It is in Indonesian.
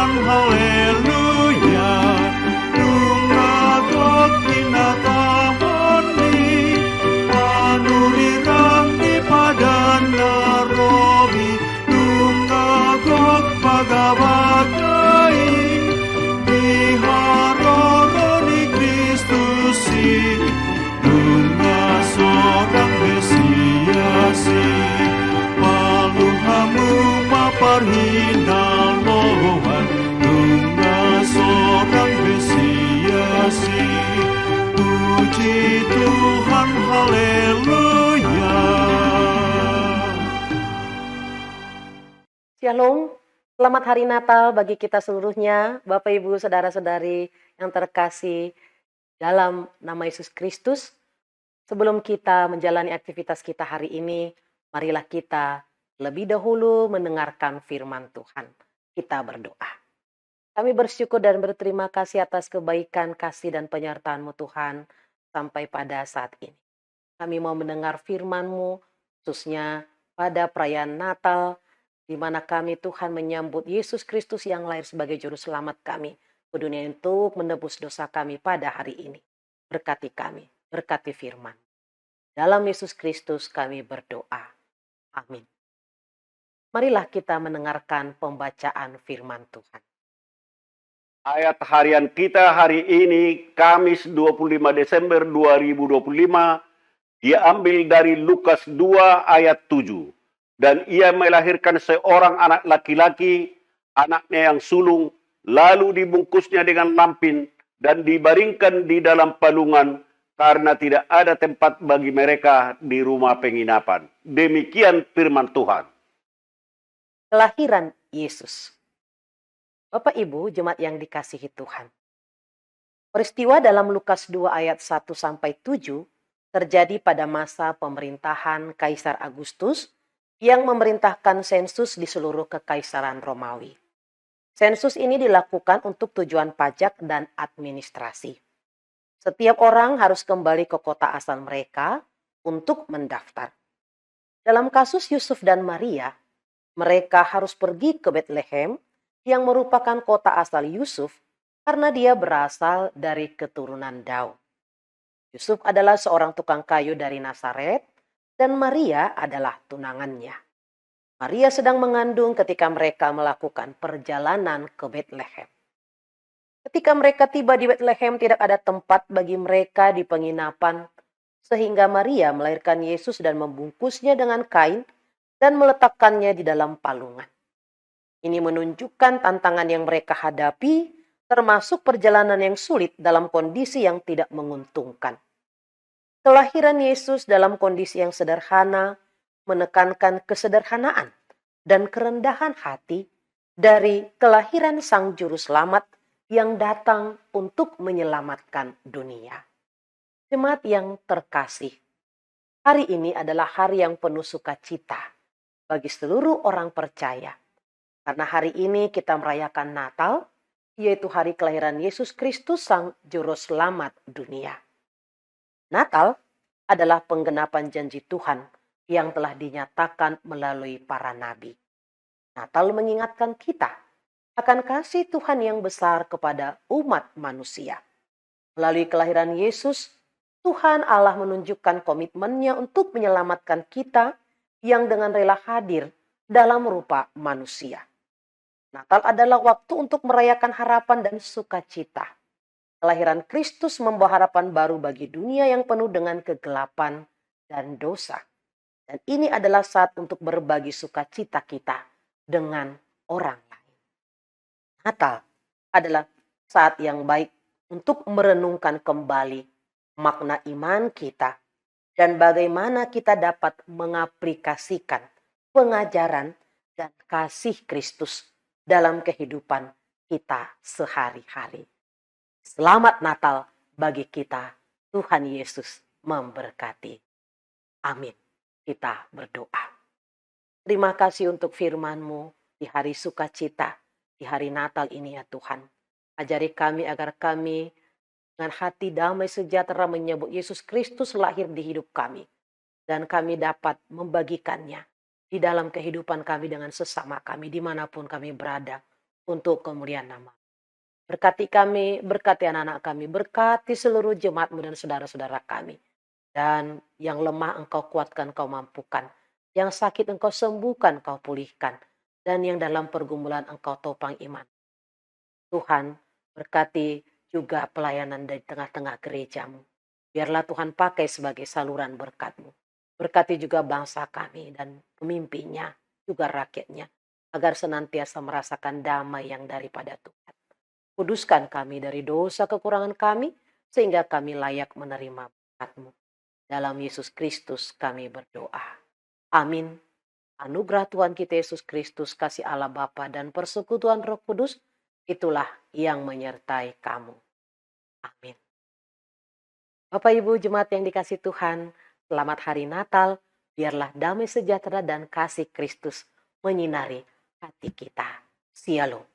Tuhan, haleluya. Nungagok tinatahoni, panurirang di padana robi, nungagok pagabagai, diharoroni Kristusi, nunga sorang Mesiasi, paluhamu maparhinal lohan, nunga sorang Mesiasi. Puji Tuhan, haleluya. Shalom, selamat hari Natal bagi kita seluruhnya, Bapak Ibu, Saudara-saudari yang terkasih dalam nama Yesus Kristus. Sebelum kita menjalani aktivitas kita hari ini, marilah kita lebih dahulu mendengarkan firman Tuhan. Kita berdoa. Kami bersyukur dan berterima kasih atas kebaikan, kasih, dan penyertaan-Mu Tuhan sampai pada saat ini. Kami mau mendengar firman-Mu, khususnya pada perayaan Natal, di mana kami Tuhan menyambut Yesus Kristus yang lahir sebagai juru selamat kami ke dunia untuk menebus dosa kami pada hari ini. Berkati kami, berkati firman. Dalam Yesus Kristus kami berdoa. Amin. Marilah kita mendengarkan pembacaan firman Tuhan. Ayat harian kita hari ini, Kamis 25 Desember 2025, diambil dari Lukas 2 ayat 7. Dan ia melahirkan seorang anak laki-laki, anaknya yang sulung, lalu dibungkusnya dengan lampin dan dibaringkan di dalam palungan karena tidak ada tempat bagi mereka di rumah penginapan. Demikian firman Tuhan. Kelahiran Yesus. Bapak Ibu, jemaat yang dikasihi Tuhan. Peristiwa dalam Lukas 2 ayat 1-7 terjadi pada masa pemerintahan Kaisar Agustus yang memerintahkan sensus di seluruh kekaisaran Romawi. Sensus ini dilakukan untuk tujuan pajak dan administrasi. Setiap orang harus kembali ke kota asal mereka untuk mendaftar. Dalam kasus Yusuf dan Maria, mereka harus pergi ke Bethlehem yang merupakan kota asal Yusuf karena dia berasal dari keturunan Daud. Yusuf adalah seorang tukang kayu dari Nazaret dan Maria adalah tunangannya. Maria sedang mengandung ketika mereka melakukan perjalanan ke Bethlehem. Ketika mereka tiba di Bethlehem, tidak ada tempat bagi mereka di penginapan, sehingga Maria melahirkan Yesus dan membungkusnya dengan kain dan meletakkannya di dalam palungan. Ini menunjukkan tantangan yang mereka hadapi, termasuk perjalanan yang sulit dalam kondisi yang tidak menguntungkan. Kelahiran Yesus dalam kondisi yang sederhana menekankan kesederhanaan dan kerendahan hati dari kelahiran Sang Juru Selamat yang datang untuk menyelamatkan dunia. Jemaat yang terkasih, hari ini adalah hari yang penuh sukacita bagi seluruh orang percaya. Karena hari ini kita merayakan Natal, yaitu hari kelahiran Yesus Kristus Sang Juru Selamat dunia. Natal adalah penggenapan janji Tuhan yang telah dinyatakan melalui para nabi. Natal mengingatkan kita akan kasih Tuhan yang besar kepada umat manusia. Melalui kelahiran Yesus, Tuhan Allah menunjukkan komitmennya untuk menyelamatkan kita yang dengan rela hadir dalam rupa manusia. Natal adalah waktu untuk merayakan harapan dan sukacita. Kelahiran Kristus membawa harapan baru bagi dunia yang penuh dengan kegelapan dan dosa. Dan ini adalah saat untuk berbagi sukacita kita dengan orang lain. Natal adalah saat yang baik untuk merenungkan kembali makna iman kita dan bagaimana kita dapat mengaplikasikan pengajaran dan kasih Kristus dalam kehidupan kita sehari-hari. Selamat Natal bagi kita. Tuhan Yesus memberkati. Amin. Kita berdoa. Terima kasih untuk firman-Mu di hari sukacita, di hari Natal ini ya Tuhan. Ajari kami agar kami dengan hati damai sejahtera menyambut Yesus Kristus lahir di hidup kami. Dan kami dapat membagikannya di dalam kehidupan kami dengan sesama kami dimanapun kami berada. untuk kemuliaan nama. Berkati kami, berkati anak-anak kami, berkati seluruh jemaatmu dan saudara-saudara kami. Dan yang lemah Engkau kuatkan, Engkau mampukan. Yang sakit Engkau sembuhkan, Engkau pulihkan. Dan yang dalam pergumulan Engkau topang iman. Tuhan, berkati juga pelayanan di tengah-tengah gerejamu. Biarlah Tuhan pakai sebagai saluran berkat-Mu. Berkati juga bangsa kami dan pemimpinnya, juga rakyatnya. Agar senantiasa merasakan damai yang daripada Tuhan. Kuduskan kami dari dosa kekurangan kami, sehingga kami layak menerima berkat-Mu. Dalam Yesus Kristus kami berdoa. Amin. Anugerah Tuhan kita Yesus Kristus, kasih Allah Bapa dan persekutuan Roh Kudus, itulah yang menyertai kamu. Amin. Bapak Ibu jemaat yang dikasih Tuhan, selamat hari Natal. Biarlah damai sejahtera dan kasih Kristus menyinari hati kita. Shalom.